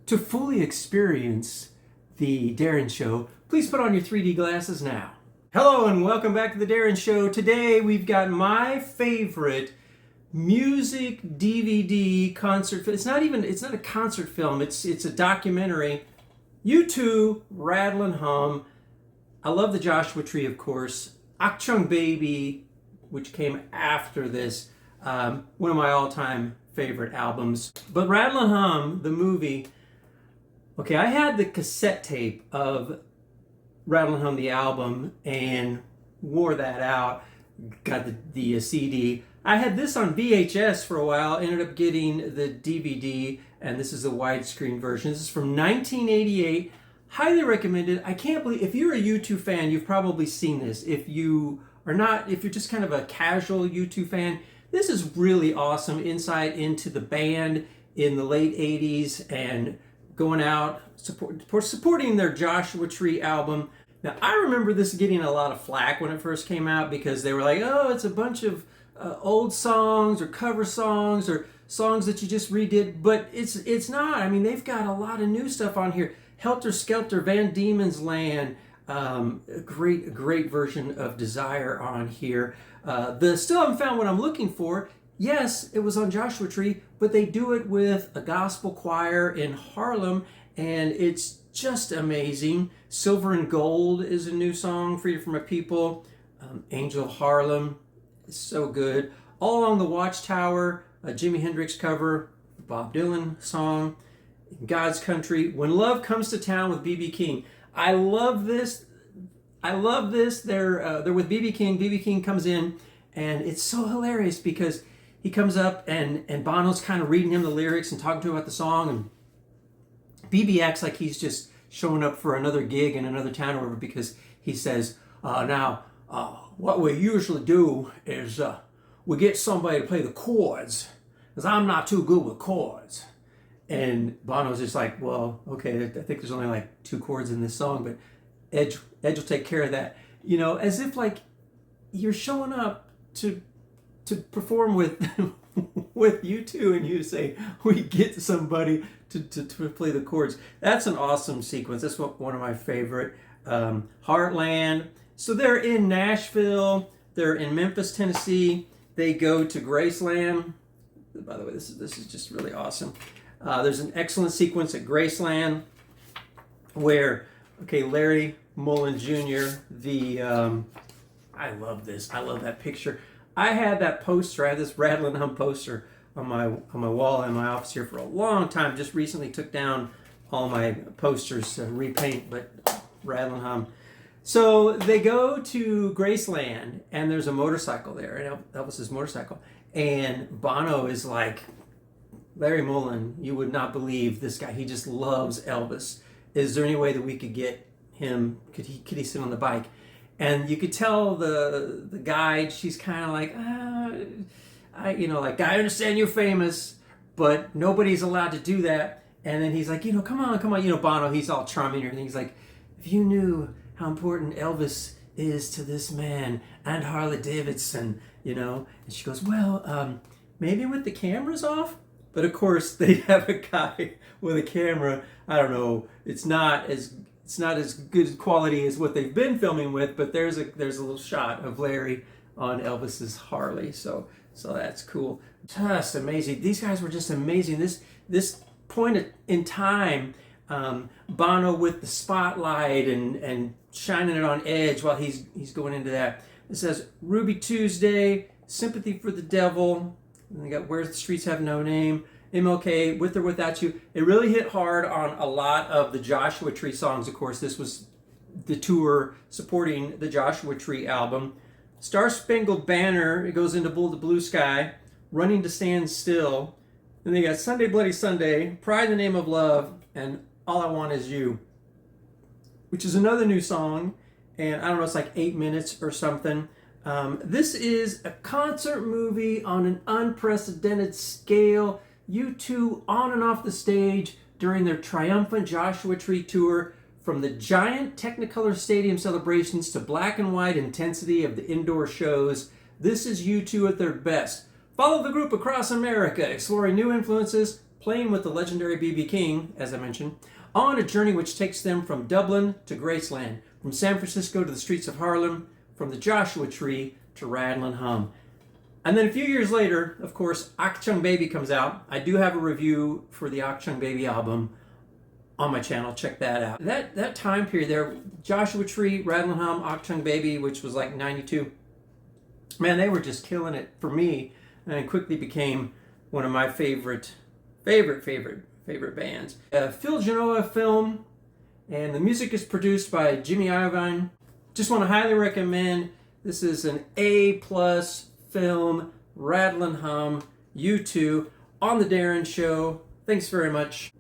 To fully experience the DARIN show, please put on your 3D glasses now. Hello and welcome back to the DARIN show. Today we've got my favorite music DVD concert. It's not a concert film. It's a documentary. U2, Rattle and Hum. I love the Joshua Tree, of course. Achtung Baby, which came after this. One of my all-time favorite albums. But Rattle and Hum, the movie. Okay, I had the cassette tape of Rattle and Hum, the album, and wore that out. Got the CD. I had this on VHS for a while, ended up getting the DVD, and this is the widescreen version. This is from 1988. Highly recommended. I can't believe, if you're a U2 fan, you've probably seen this. If you are not, if you're just kind of a casual U2 fan, this is really awesome insight into the band in the late 80s and going out, supporting their Joshua Tree album. Now, I remember this getting a lot of flack when it first came out because they were like, oh, it's a bunch of old songs or cover songs or songs that you just redid, but it's not. I mean, they've got a lot of new stuff on here. Helter Skelter, Van Diemen's Land, a great version of Desire on here. Still haven't found what I'm looking for. Yes, it was on Joshua Tree, but they do it with a gospel choir in Harlem, and it's just amazing. Silver and Gold is a new song, Freedom from My People. Angel of Harlem is so good. All Along the Watchtower, a Jimi Hendrix cover, Bob Dylan song. God's Country, When Love Comes to Town with B.B. King. I love this. They're with B.B. King. B.B. King comes in, and it's so hilarious because he comes up and Bono's kind of reading him the lyrics and talking to him about the song, and BB acts like he's just showing up for another gig in another town or whatever, because he says, what we usually do is we get somebody to play the chords, because I'm not too good with chords. And Bono's just like, well, okay, I think there's only like 2 chords in this song, but Edge will take care of that. You know, as if like you're showing up to perform with with U2 and you say, we get somebody to play the chords. That's an awesome sequence. That's one of my favorite. Heartland. So they're in Nashville. They're in Memphis, Tennessee. They go to Graceland. By the way, this is just really awesome. There's an excellent sequence at Graceland where, Larry Mullen Jr., I love this. I love that picture. I had that poster. I had this Rattle and Hum poster on my wall in my office here for a long time. Just recently took down all my posters to repaint, but Rattle and Hum. So they go to Graceland, and there's a motorcycle there, and Elvis's motorcycle. And Bono is like, Larry Mullen, you would not believe this guy. He just loves Elvis. Is there any way that we could get him? Could he sit on the bike? And you could tell the guide. She's kind of like, I understand you're famous, but nobody's allowed to do that. And then he's like, come on. Bono, he's all charming and everything. He's like, if you knew how important Elvis is to this man and Harley Davidson, And she goes, well, maybe with the cameras off. But of course, they have a guy with a camera. I don't know. It's not as good quality as what they've been filming with. But there's a little shot of Larry on Elvis's Harley. So that's cool. Just amazing. These guys were just amazing. This point in time, Bono with the spotlight and shining it on Edge while he's going into that. It says Ruby Tuesday, Sympathy for the Devil. And they got Where the Streets Have No Name, MLK, With or Without You. It really hit hard on a lot of the Joshua Tree songs. Of course, this was the tour supporting the Joshua Tree album. Star Spangled Banner, it goes into the Blue Sky. Running to Stand Still. Then they got Sunday Bloody Sunday, Pride in the Name of Love, and All I Want Is You, which is another new song. And I don't know, it's like 8 minutes or something. This is a concert movie on an unprecedented scale. U2 on and off the stage during their triumphant Joshua Tree tour, from the giant Technicolor Stadium celebrations to black and white intensity of the indoor shows. This is U2 at their best. Follow the group across America, exploring new influences, playing with the legendary B.B. King, as I mentioned, on a journey which takes them from Dublin to Graceland, from San Francisco to the streets of Harlem, from the Joshua Tree to Rattle and Hum. And then a few years later, of course, Ak Chung Baby comes out. I do have a review for the Ak Chung Baby album on my channel. Check that out. That time period there, Joshua Tree, Rattle and Hum, Ak Chung Baby, which was like 92. Man, they were just killing it for me, and quickly became one of my favorite bands. Phil Genoa film, and the music is produced by Jimmy Iovine. Just want to highly recommend. This is an A+ film, Rattle and Hum, U2, on the Darren Show. Thanks very much.